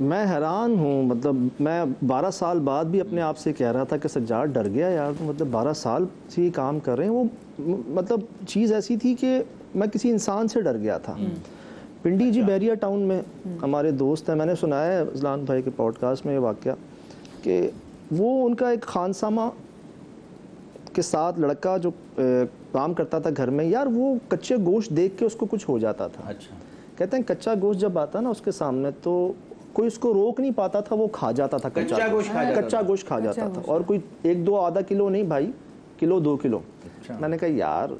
मैं हैरान हूँ, मतलब मैं 12 साल बाद भी अपने आप से कह रहा था कि सज्जाद डर गया यार, तो मतलब 12 साल से ये काम कर रहे हैं। वो मतलब चीज़ ऐसी थी कि मैं किसी इंसान से डर गया था। पिंडी जी बैरिया टाउन में हमारे दोस्त हैं, मैंने सुना है अजलान भाई के पॉडकास्ट में ये वाक़या कि वो उनका एक खानसामा के साथ लड़का जो काम करता था घर में, यार वो कच्चे गोश्त देख के उसको कुछ हो जाता था। अच्छा। कहते हैं कच्चा गोश्त जब आता ना उसके सामने तो कोई उसको रोक नहीं पाता था, वो खा जाता था कच्चा गोश्त खा जाता था। और कोई 1-2 आधा किलो नहीं भाई, किलो 2 किलो। अच्छा। मैंने कहा यार,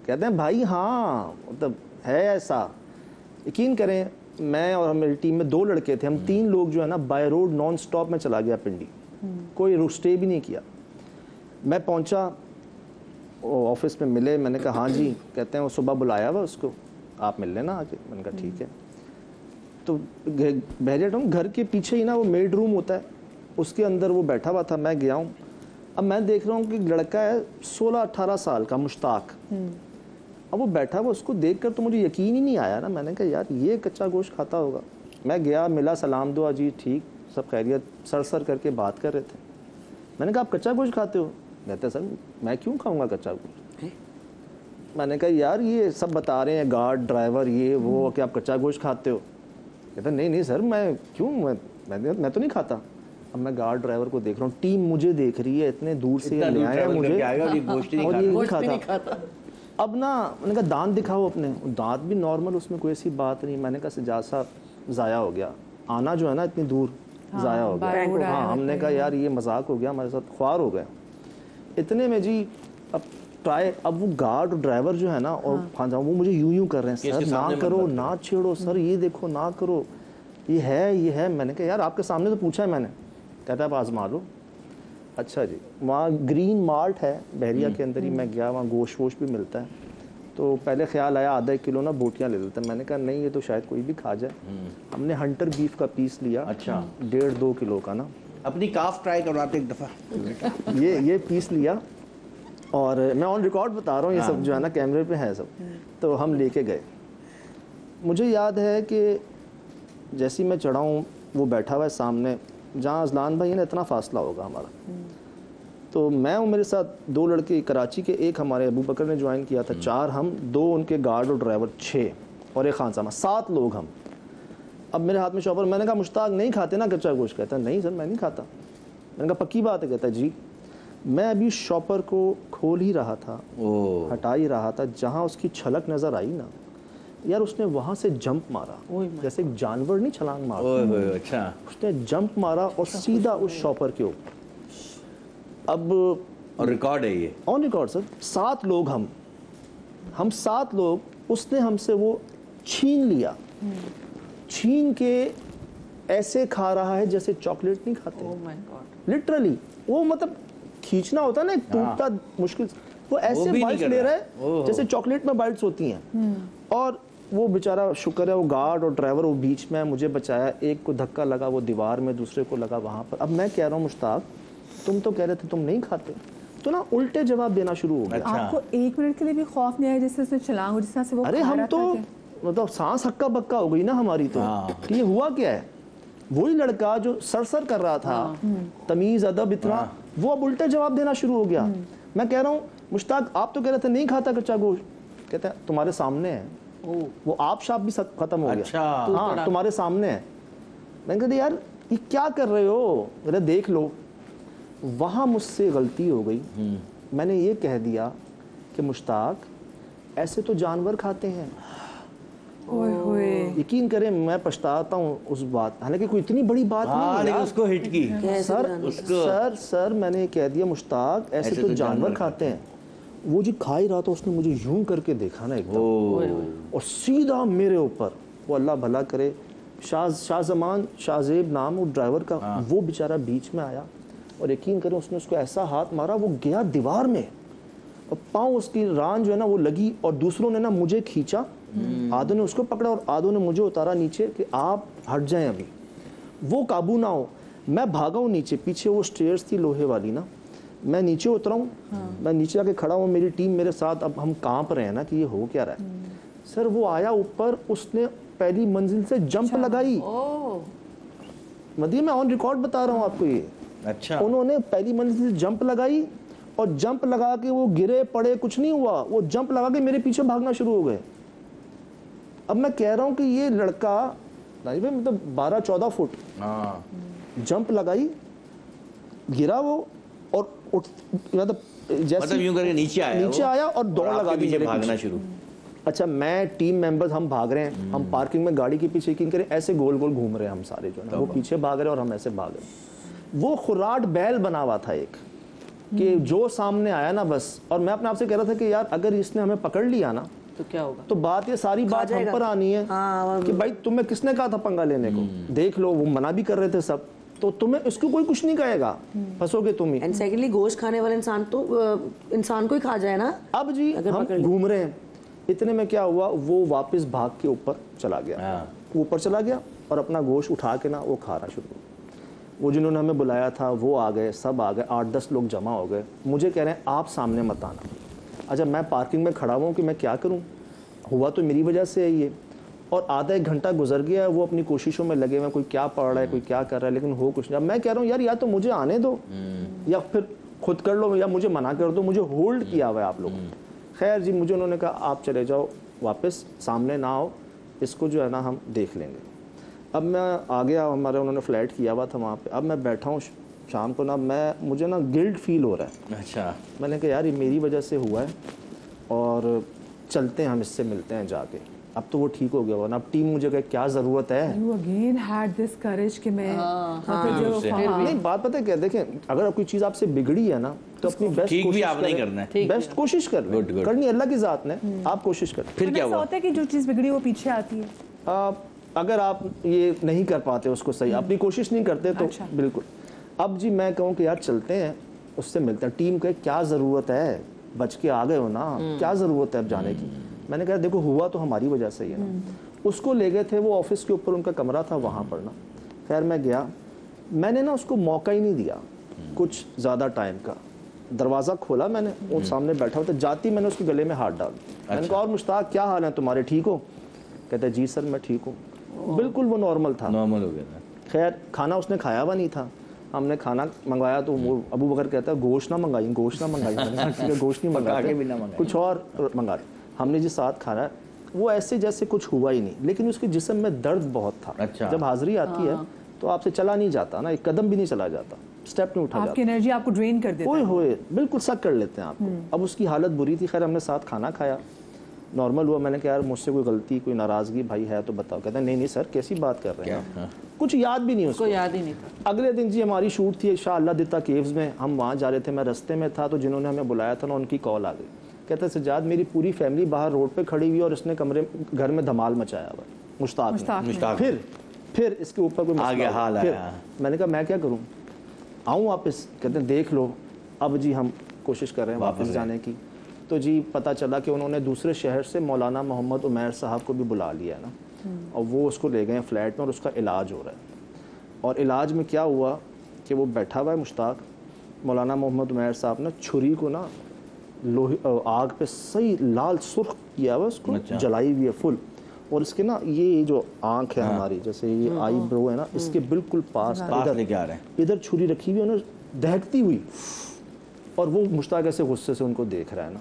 कहते हैं भाई हाँ मतलब है ऐसा। यकीन करें, मैं और मेरी टीम में 2 लड़के थे, हम 3 लोग जो है ना बाय रोड नॉन स्टॉप में चला गया पिंडी, कोई स्टे भी नहीं किया। मैं पहुंचा, ऑफिस में मिले, मैंने कहा हाँ जी। कहते हैं वो सुबह बुलाया हुआ उसको, आप मिल लेना आके। मैंने कहा ठीक है। तो बहरिया टाउन घर के पीछे ही ना वो मेड रूम होता है, उसके अंदर वो बैठा हुआ था। मैं गया हूँ, अब मैं देख रहा हूँ कि लड़का है 16-18 साल का, मुश्ताक। अब वो बैठा हुआ, उसको देखकर तो मुझे यकीन ही नहीं आया ना। मैंने कहा यार ये कच्चा गोश्त खाता होगा। मैं गया, मिला, सलाम दुआ, जी ठीक, सब खैरियत, सर करके बात कर रहे थे। मैंने कहा आप कच्चा गोश्त खाते हो? कहते सर मैं क्यों खाऊंगा कच्चा गोश्त। मैंने कहा यार ये सब बता रहे हैं गार्ड ड्राइवर ये वो कि आप कच्चा गोश्त खाते हो। कहता नहीं सर मैं क्यों, मैं तो नहीं खाता। अब मैं गार्ड ड्राइवर को देख रहा हूँ, टीम मुझे देख रही है, इतने दूर से ले आया मुझे, और ये नहीं खाता। अब ना मैंने कहा दांत दिखाओ अपने, दांत भी नॉर्मल, उसमें कोई ऐसी बात नहीं। मैंने कहा सज्जाद साहब ज़ाया हो गया, आना जो है ना इतनी दूर ज़ाया हो गया। हाँ, हमने कहा यार ये मजाक हो गया हमारे साथ, ख्वार हो गए। इतने में जी अब ट्राई, अब वो गार्ड ड्राइवर जो है ना और खान वो मुझे यूं कर रहे हैं, सर ना करो, ना छेड़ो, सर ये देखो ना करो, ये है। मैंने कहा यार आपके सामने तो पूछा है मैंने। कहता है आप आजमा लो। अच्छा जी, वहाँ ग्रीन मार्ट है बहरिया के अंदर ही, मैं गया, वहाँ गोश्त वोश भी मिलता है। तो पहले ख्याल आया आधा 1 किलो ना बोटियाँ ले लेते हैं। मैंने कहा नहीं ये तो शायद कोई भी खा जाए। हमने हंटर बीफ का पीस लिया। अच्छा। 1.5-2 किलो का ना, अपनी काफ ट्राई करवाते एक दफ़ा। ये पीस लिया, और मैं ऑन रिकॉर्ड बता रहा हूँ, ये सब जो है ना कैमरे पे है सब। तो हम लेके गए। मुझे याद है कि जैसे मैं चढ़ा हूँ, वो बैठा हुआ है सामने, जहाँ अजलान भाई ने इतना फासला होगा हमारा। तो मैं हूँ, मेरे साथ 2 लड़के कराची के, एक हमारे अबू बकर ने ज्वाइन किया था, 4 हम, 2 उनके गार्ड और ड्राइवर 6, और एक खानसामा, 7 लोग हम। अब मेरे हाथ में शॉपर, मैंने कहा मुश्ताक नहीं खाते ना कच्चा गोश्त? कहता है नहीं सर मैं नहीं खाता। मैंने कहा पक्की बात है? कहता है जी। मैं अभी शॉपर को खोल ही रहा था, हटा ही रहा था, जहाँ उसकी छलक नज़र आई ना यार, उसने वहाँ से जंप मारा, जैसे एक जानवर नहीं छलांग मारा। अच्छा। उसने जंप मारा और सीधा उस शॉपर के ऊपर। अब और रिकॉर्ड है ये, ऑन रिकॉर्ड सर, 7 लोग हम 7 लोग, उसने हमसे वो छीन लिया, छीन के ऐसे खा रहा है जैसे चॉकलेट नहीं खाते। लिटरली वो मतलब खींचना होता है ना, एक टूटता मुश्किल, वो ऐसे बाइट्स ले रहा है जैसे चॉकलेट में बाइट्स होती हैं। और वो बेचारा, शुक्र है वो गार्ड और ड्राइवर वो बीच में मुझे बचाया। एक को धक्का लगा वो दीवार में, दूसरे को लगा वहाँ पर। अब मैं कह रहा हूँ मुश्ताक तुम तो कह रहे थे तुम नहीं खाते, तो ना उल्टे जवाब देना शुरू हो गया। अच्छा। आपको 1 मिनट के लिए भी खौफ नहीं आया जिससे उसने छलांग, जिस तरह से वो अरे हम तो मतलब सांस हक्का बक्का हो गई ना हमारी तो। कि ये हुआ क्या है, वही लड़का जो सरसर कर रहा था, तमीज अदब इतना, वो अब उल्टे जवाब देना शुरू हो गया। मैं कह रहा हूँ मुश्ताक आप तो कह रहे थे नहीं खाता कच्चा गोश्त। कहता है तुम्हारे सामने है, वो आप शाप भी खत्म हो गया। अच्छा। हाँ तुम्हारे सामने है। मैंने कहा यार ये क्या कर रहे हो, अरे देख लो। वहाँ मुझसे गलती हो गई, मैंने ये कह दिया कि मुश्ताक ऐसे तो जानवर खाते हैं। यकीन करें मैं पछताता हूँ उस बात, हालांकि कोई इतनी बड़ी बात नहीं है, उसको हिट की सर मैंने कह दिया मुश्ताक ऐसे तो जानवर खाते हैं। वो जी खा ही रहा था, उसने मुझे यूं करके देखा ना एकदम, और सीधा मेरे ऊपर। वो अल्लाह भला करे, शाहजमान शाहजेब नाम वो ड्राइवर का, वो बेचारा बीच में आया, और यकीन करें उसने उसको ऐसा हाथ मारा वो गया दीवार में, और पाँव उसकी रान जो है ना वो लगी, और दूसरों ने ना मुझे खींचा, आधों ने उसको पकड़ा और आधों ने मुझे उतारा नीचे कि आप हट जाएं अभी, वो काबू ना हो। मैं भागा हूँ नीचे, पीछे वो स्टेयर्स थी लोहे वाली ना, मैं नीचे उतरा हूँ। मैं नीचे आके खड़ा हूँ, मेरी टीम मेरे साथ, अब हम कांप रहे हैं ना कि ये हो क्या रहा है। सर वो आया ऊपर, उसने पहली मंजिल से जंप लगाई, मतलब मैं ऑन रिकॉर्ड बता रहा हूँ आपको ये। अच्छा, उन्होंने पहली मंजिल से जंप लगाई और जंप लगा के वो गिरे पड़े, कुछ नहीं हुआ, वो जंप लगा के मेरे पीछे भागना शुरू हो गए। अब मैं कह रहा हूँ कि ये लड़का भाई मतलब 12-14 फुट हाँ, जंप लगाई, गिरा वो और उठ, मतलब जैसे यूं करके नीचे आया और दौड़ लगा दी मेरे भागना पीछे। शुरू। अच्छा, मैं टीम मेंबर्स हम भाग रहे हैं, हम पार्किंग में गाड़ी के पीछे यकीन करें ऐसे गोल गोल घूम रहे हैं हम सारे जो है, वो पीछे भाग रहे हैं और हम ऐसे भाग रहे हैं। वो खुराट बैल बना हुआ था एक, कि जो सामने आया ना बस। और मैं अपने आप से कह रहा था कि यार अगर इसने हमें पकड़ लिया ना तो क्या होगा, तो बात ये सारी बात हम पर आनी है। हाँ, कि भाई तुम्हें किसने कहा था पंगा लेने को, देख लो वो मना भी कर रहे थे सब, तो तुम्हें इसको कोई कुछ नहीं कहेगा, फंसोगे तुम ही। एंड सेकेंडली गोश्त खाने वाला इंसान तो इंसान को ही खा जाए ना। अब जी हम घूम रहे हैं, इतने में क्या हुआ, वो वापस भाग के ऊपर चला गया, ऊपर चला गया और अपना गोश्त उठा के ना वो खाना शुरू हुआ। वो जिन्होंने हमें बुलाया था वो आ गए, सब आ गए, 8-10 लोग जमा हो गए। मुझे कह रहे हैं आप सामने मत आना। अच्छा, मैं पार्किंग में खड़ा हुआ हूँ कि मैं क्या करूँ, हुआ तो मेरी वजह से है ये। और आधा एक घंटा गुजर गया, वो अपनी कोशिशों में लगे हुए, कोई क्या पढ़ रहा है, कोई क्या कर रहा है, लेकिन हो कुछ नहीं। अब मैं कह रहा हूँ यार या तो मुझे आने दो या फिर खुद कर लो, या मुझे मना कर दो, मुझे होल्ड किया हुआ है आप लोगों ने। खैर जी, मुझे उन्होंने कहा आप चले जाओ वापस, सामने ना आओ, इसको जो है ना हम देख लेंगे। अब मैं आ गया, हमारे उन्होंने फ्लैट किया हुआ था वहाँ पे। अब मैं बैठा हूँ शाम को ना, मुझे ना गिल्ट फील हो रहा है। अच्छा, मैंने कहा यार ये मेरी वजह से हुआ है और चलते हैं हम इससे मिलते हैं जाके। अब तो वो ठीक हो गया, वरना अब टीम मुझे कहे क्या ज़रूरत है। You again had this courage कि मैं नहीं, बात पता है क्या, देखें अगर कोई चीज़ आपसे बिगड़ी है ना तो अपनी बेस्ट ठीक भी कोशिश आप नहीं करना है। बेस्ट कोशिश कर Good. करनी अल्लाह की ज़ात ने, आप कोशिश करें। फिर क्या ऐसा हुआ? होता है कि जो चीज़ बिगड़ी वो पीछे आती है। अगर आप ये नहीं कर पाते उसको सही, अपनी कोशिश नहीं करते तो अच्छा। बिल्कुल। अब जी मैं कहूँ कि यार चलते हैं, उससे मिलते हैं। टीम के क्या ज़रूरत है, बच के आ गए हो ना, क्या ज़रूरत है अब जाने की। मैंने कहा देखो हुआ तो हमारी वजह से ही है ना। उसको ले गए थे, वो ऑफिस के ऊपर उनका कमरा था वहाँ पर ना। खैर मैं गया, मैंने ना उसको मौका ही नहीं दिया कुछ ज़्यादा टाइम का। दरवाज़ा खोला मैंने, वो सामने बैठा हुआ था, जाती मैंने उसके गले में हाथ डाल। मैंने कहा और मुश्ताक क्या हाल है तुम्हारे, ठीक हो? कहता है जी सर मैं ठीक हूँ। बिल्कुल वो नॉर्मल था, नॉर्मल हो गया था। खैर खाना उसने खाया हुआ नहीं था, हमने खाना मंगवाया तो वो अबू बकर कहता है गोश्त ना मंगाई, गोश्त ना मंगाई। मैंने कहा ठीक है गोश्त नहीं मंगाते, कुछ और मंगा। हमने जी साथ खाना, वो ऐसे जैसे कुछ हुआ ही नहीं, लेकिन उसके जिस्म में दर्द बहुत था। अच्छा। जब हाजिरी आती है तो आपसे चला नहीं जाता ना, एक कदम भी नहीं चला जाता, स्टेप नहीं उठा जाता, आपकी एनर्जी आपको ड्रेन कर देता है। होए बिल्कुल सक कर लेते हैं आपको। अब उसकी हालत बुरी थी। खैर हमने साथ खाना खाया, नॉर्मल हुआ। मैंने कहा यार मुझसे कोई गलती कोई नाराज़गी भाई है तो बताओ। कहता है नहीं सर कैसी बात कर रहे हैं, हाँ। कुछ याद भी नहीं उसको, याद ही नहीं था। अगले दिन जी हमारी शूट थी शाह अल्लाह दिता केव्स में, हम वहाँ जा रहे थे, मैं रास्ते में था तो जिन्होंने हमें बुलाया था ना उनकी कॉल आ गई। कहता है सज्जाद मेरी पूरी फैमिली बाहर रोड पे खड़ी हुई और इसने घर में धमाल मचाया हुआ। मुश्ताक फिर इसके ऊपर कोई आ गया हाल फिर आया। मैंने कहा मैं क्या करूँ, आऊँ वापस? कहते हैं देख लो। अब जी हम कोशिश कर रहे हैं वापस जाने की। तो जी पता चला कि उन्होंने दूसरे शहर से मौलाना मोहम्मद उमैर साहब को भी बुला लिया ना, और वो उसको ले गए फ्लैट में और उसका इलाज हो रहा है। और इलाज में क्या हुआ कि वो बैठा हुआ है मुश्ताक, मौलाना मोहम्मद उमैर साहब ने छुरी को ना लोहे आग पे सही लाल सुर्ख किया हुआ उसको, जलाई हुई है फुल। और इसके ना ये जो आंख है हमारी, जैसे ये आई ब्रो है ना, इसके बिल्कुल पास लेके आ रहे हैं, इधर छुरी रखी हुई है ना दहकती हुई। और वो मुश्ताक ऐसे गुस्से से उनको देख रहा है ना।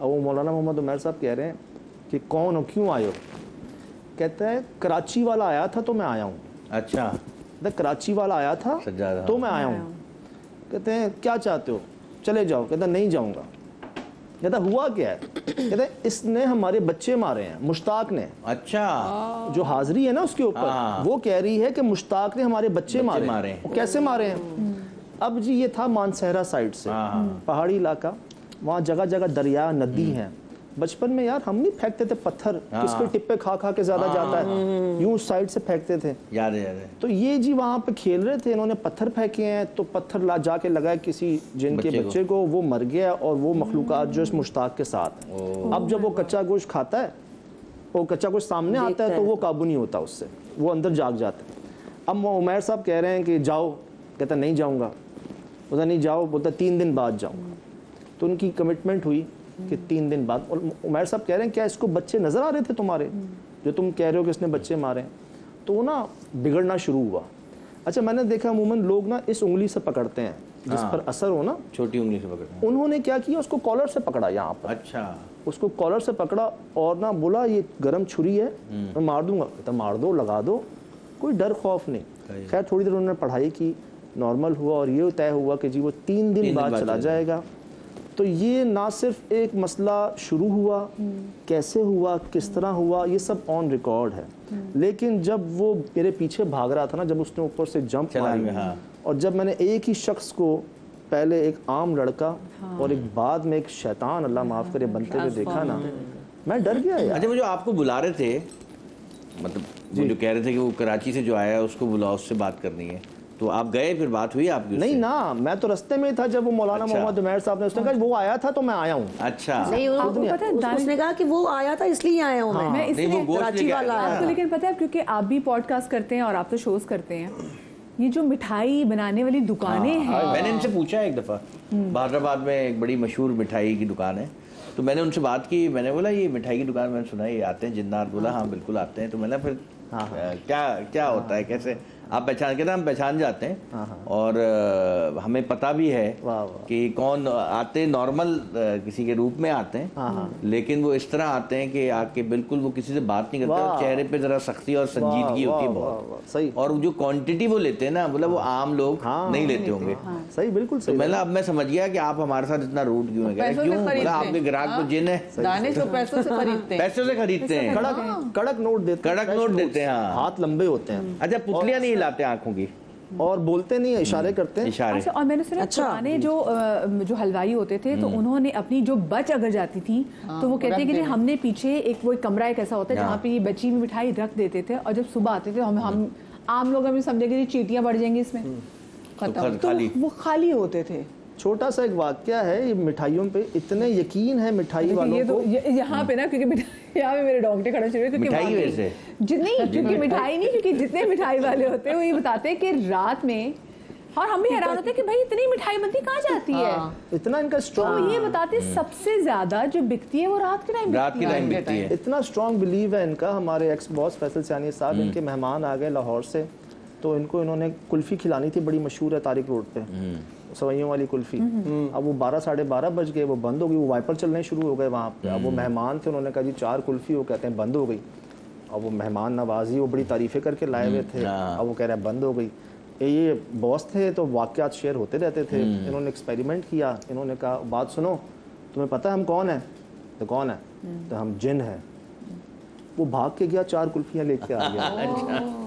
अब वो मौलाना मोहम्मद उमैर साहब कह रहे हैं कि कौन हो, क्यों आए हो? कहता है कराची वाला आया था तो मैं आया हूँ। अच्छा, कराची वाला आया था तो मैं आया हूँ। कहते हैं क्या चाहते हो, चले जाओ। कहता नहीं जाऊँगा। कहता हुआ क्या है? कहते इसने हमारे बच्चे मारे हैं, मुश्ताक ने। अच्छा, जो हाजिरी है ना उसके ऊपर, वो कह रही है कि मुश्ताक ने हमारे बच्चे मारे। कैसे मारे हैं? अब जी ये था मानसहरा साइड से, पहाड़ी इलाका, वहाँ जगह जगह दरिया नदी हैं। बचपन में यार हम नहीं फेंकते थे पत्थर, किसके टिप्पे खा खा के ज्यादा जाता है, यूं साइड से फेंकते थे। याद है। तो ये जी वहाँ पे खेल रहे थे, इन्होंने पत्थर फेंके हैं तो पत्थर ला जाके लगाए किसी जिन के बच्चे को, वो मर गया। और वो मखलूकात जो इस मुश्ताक के साथ है। अब जब वो कच्चा गोश्त खाता है, वो कच्चा गोश्त सामने आता है तो वो काबू नहीं होता उससे, वो अंदर जाग जाता है। अब उमैर साहब कह रहे हैं कि जाओ। कहता नहीं जाऊँगा। बोलता नहीं जाओ, बोलता 3 दिन बाद जाऊँगा। तो उनकी कमिटमेंट हुई कि 3 दिन बाद। और उमैर साहब कह रहे हैं क्या इसको बच्चे नज़र आ रहे थे तुम्हारे, जो तुम कह रहे हो कि इसने बच्चे मारे? तो वो ना बिगड़ना शुरू हुआ। अच्छा मैंने देखा अमूमन लोग ना इस उंगली से पकड़ते हैं जिस हाँ। पर असर हो ना, छोटी उंगली से पकड़ना। उन्होंने क्या किया, उसको कॉलर से पकड़ा यहाँ पर, अच्छा, उसको कॉलर से पकड़ा और ना बोला ये गरम छुरी है मैं मार दूंगा। तो मार दो, लगा दो, कोई डर खौफ नहीं। खैर थोड़ी देर उन्होंने पढ़ाई की, नॉर्मल हुआ और ये तय हुआ कि जी वो 3 दिन बाद चला जाएगा। तो ये ना सिर्फ एक मसला शुरू हुआ, कैसे हुआ, किस तरह हुआ, ये सब ऑन रिकॉर्ड है। लेकिन जब वो मेरे पीछे भाग रहा था ना, जब उसने ऊपर से जंप मारी, हाँ। और जब मैंने एक ही शख्स को, पहले एक आम लड़का और एक बाद में एक शैतान, अल्लाह माफ़ करे, बनते हुए देखा ना, मैं डर गया यार। अच्छा, वो जो आपको बुला रहे थे, मतलब वो जो कह रहे थे कि वो कराची से जो आया है उसको बुलाओ, उससे बात करनी है, तो आप गए, फिर बात हुई आपकी उससे? नहीं ना, मैं तो रास्ते में था जब वो मौलाना अच्छा। मोहम्मद उमैर साहब ने, उसने कहा वो आया था तो मैं आया हूँ। अच्छा, नहीं, आपको पता है उसने कहा कि वो आया था इसलिए आया हूँ मैं। मैं नहीं, वो इसलिए गोश्त कराची लेके वाला आया आया था। आपको लेकिन पता है, क्योंकि आप भी पॉडकास्ट करते हैं और आप तो शोज करते हैं, ये जो मिठाई बनाने वाली दुकानें हैं, मैंने इनसे पूछा एक दफ़ा, बहादुराबाद में एक बड़ी मशहूर मिठाई की दुकान है, तो मैंने उनसे बात की, मैंने बोला ये मिठाई की दुकान मैंने सुना है, ये आते हैं जिन्नात? बोला हाँ बिल्कुल आते हैं। तो मैंने फिर क्या क्या होता है, कैसे आप पहचान, कहते हैं हम पहचान जाते हैं, और हमें पता भी है कि कौन आते, नॉर्मल किसी के रूप में आते हैं, लेकिन वो इस तरह आते हैं कि आके बिल्कुल वो किसी से बात नहीं करते, और चेहरे पे जरा सख्ती और संजीदगी होती है बहुत। सही। और जो क्वांटिटी वो लेते हैं ना, मतलब वो आम लोग नहीं लेते होंगे। सही, बिल्कुल तो सही। मतलब अब मैं समझ गया कि आप हमारे साथ इतना रूट क्यों है। पैसों से क्यों? खरीदते मतलब हैं। आपके ग्राहक तो जिन है, दाने तो पैसों से खरीदते हैं। पैसों से खरीदते हैं, कड़क कड़क नोट देते हैं, कड़क नोट देते हैं, हाँ। हाथ लंबे होते हैं। अच्छा, पुतलियां नहीं हिलाते आंखों की, और बोलते नहीं है, इशारे करते हैं। इशारे। अच्छा, और मैंने सुना अच्छा। पुराने जो हलवाई होते थे, तो उन्होंने अपनी जो बच अगर जाती थी, तो वो कहते हैं कि जी हमने पीछे एक वो एक कमरा एक ऐसा होता है जहाँ पे ये बची हुई मिठाई रख देते थे, और जब सुबह आते थे हम आम लोग हमें समझे कि चींटियां बढ़ जाएंगी इसमें, खत्म, तो खाली। वो खाली होते थे। छोटा सा एक वाक्या है, ये मिठाइयों पे इतने यकीन है मिठाई वालों ये तो को। यहाँ पे ना, क्योंकि यहाँ पे मेरे डोंगटे खड़े हुए, क्योंकि मिठाई की वाकई- वजह से? नहीं, क्योंकि मिठाई नहीं, क्योंकि जितने मिठाई वाले होते हैं वो ये बताते हैं कि रात में, और हम भी हैरान होते हैं कि भाई इतनी मिठाई बनती कहाँ जाती है, इतना इनका तो स्ट्रॉन्ग, ये बताते हैं सबसे ज्यादा जो बिकती है वो रात के टाइम रात के टाइम बिकती है। इतना स्ट्रॉन्ग बिलीव है इनका। हमारे एक्स बॉस फैसल सानी साहब, इनके मेहमान आ गए लाहौर से, तो इनको इन्होंने कुल्फ़ी खिलानी थी, बड़ी मशहूर है तारिक रोड पे, सवैयों वाली कुल्फ़ी। अब वो 12 साढ़े 12 बज गए, वो बंद हो गई, वो वाइपर चलने शुरू हो गए वहाँ पे। अब वो मेहमान थे, उन्होंने कहा जी 4 कुल्फ़ी, वो कहते हैं बंद हो गई। अब वो मेहमान नवाजी, वो बड़ी तारीफ़ें करके लाए हुए थे, अब वो कह रहे हैं बंद हो गई। ये बॉस थे तो वाक़यात शेयर होते रहते थे। इन्होंने एक्सपेरिमेंट किया, इन्होंने कहा बात सुनो, तुम्हें पता है हम कौन है? तो कौन है? तो हम जिन हैं। वो भाग के गया, 4 कुल्फियां लेके आ गया।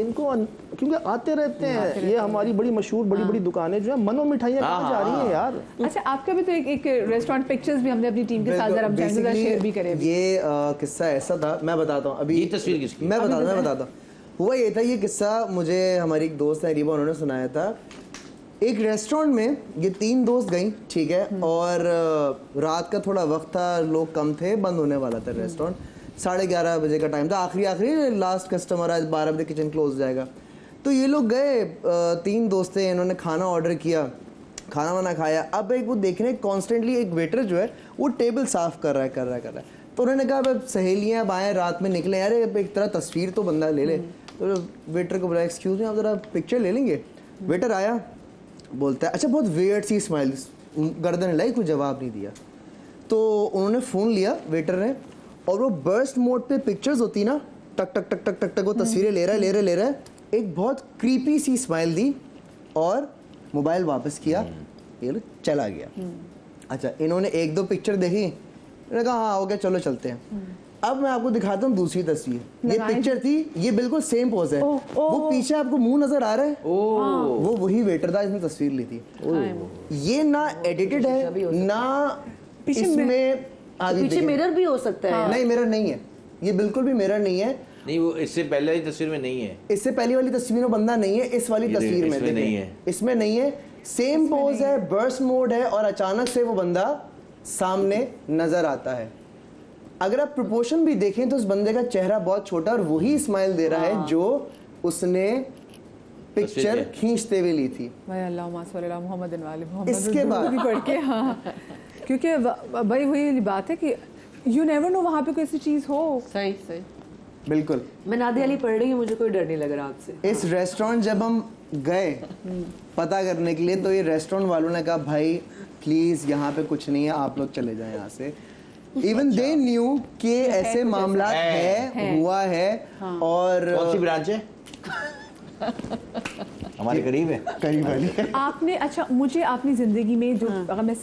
इनको क्योंकि आते रहते हैं, ये हमारी बड़ी मशहूर बड़ी बड़ी दुकानें जो है, मनो मिठाइयाँ कहाँ जा रही हैं यार। अच्छा, आपका भी तो एक रेस्टोरेंट पिक्चर्स भी हमने अपनी टीम के साथ जरा शेयर भी करे। ये किस्सा ऐसा था, मैं बताता हूँ अभी। ये तस्वीर किसकी? मैं बताता हूँ। हुआ ये था, ये किस्सा मुझे हमारी एक दोस्त है रीबा, उन्होंने सुनाया था। एक रेस्टोरेंट में ये 3 दोस्त गई, ठीक है, और रात का थोड़ा वक्त था, लोग कम थे, बंद होने वाला था रेस्टोरेंट, 11:30 बजे का टाइम था, आखिरी लास्ट कस्टमर आज 12 बजे किचन क्लोज जाएगा। तो ये लोग गए, 3 दोस्त थे, इन्होंने खाना ऑर्डर किया, खाना वाना खाया। अब एक वो देख रहे हैं कॉन्स्टेंटली एक वेटर जो है वो टेबल साफ कर रहा है। तो उन्होंने कहा अब सहेलियाँ अब आए, रात में निकले, यार एक तरह तस्वीर तो बंदा ले ले। तो वेटर को बोला एक्सक्यूज़ मी, आप ज़रा पिक्चर ले लेंगे? वेटर आया, बोलता है अच्छा, बहुत वियर्ड सी स्माइल, गर्दन हिलाई, कोई जवाब नहीं दिया। तो उन्होंने फ़ोन लिया वेटर ने, और वो बर्स्ट मोड पे पिक्चर्स होती ना, टक टक टक टक टक टक वो तस्वीरें ले रहा है, एक बहुत क्रीपी सी स्माइल दी और मोबाइल वापस किया, ये लो चला गया। अच्छा, इन्होंने 1-2 पिक्चर देखी, इन्होंने कहा हाँ हो गया, चलो चलते हैं। अब मैं आपको दिखाता हूँ दूसरी तस्वीर। ये पिक्चर थी, ये बिल्कुल सेम पोज है। वो पीछे आपको मुंह नजर आ रहा है, वो वही वेटर था जिसने तस्वीर ली थी। ये ना एडिटेड है ना इसमें पीछे मिरर भी हो सकता है। नहीं, मिरर नहीं है, ये बिल्कुल भी मिरर नहीं है। नहीं, वो इससे पहले वाली तस्वीर में नहीं है, इससे पहली वाली तस्वीर में बंदा नहीं है, इस वाली तस्वीर में इसमें नहीं है, इसमें नहीं है। सेम पोज है, बर्स्ट मोड है, और अचानक से वो बंदा सामने नजर आता है। अगर आप प्रोपोर्शन भी देखें तो उस बंदे का चेहरा बहुत छोटा, और वही स्माइल दे रहा है जो उसने पिक्चर खींचते हुए ली थी। इसके बाद पढ़ के, हाँ, क्योंकि भाई वही बात है कि यू नेवर नो वहाँ पे कोई ऐसी चीज हो। सही बिल्कुल। मैं नादिया अली पढ़ रही हूँ, मुझे कोई डर नहीं लग रहा आपसे। इस रेस्टोरेंट जब हम गए पता करने के लिए, तो ये रेस्टोरेंट वालों ने कहा भाई प्लीज यहाँ पे कुछ नहीं है, आप लोग चले जाएं यहाँ से। इवन दे न्यू कि ऐसे मामला है, हुआ है। और कौन सी ब्रांच है? हमारे करीब है। करीब वाली। आपने अच्छा मुझे अपनी जिंदगी में जो अगर मैं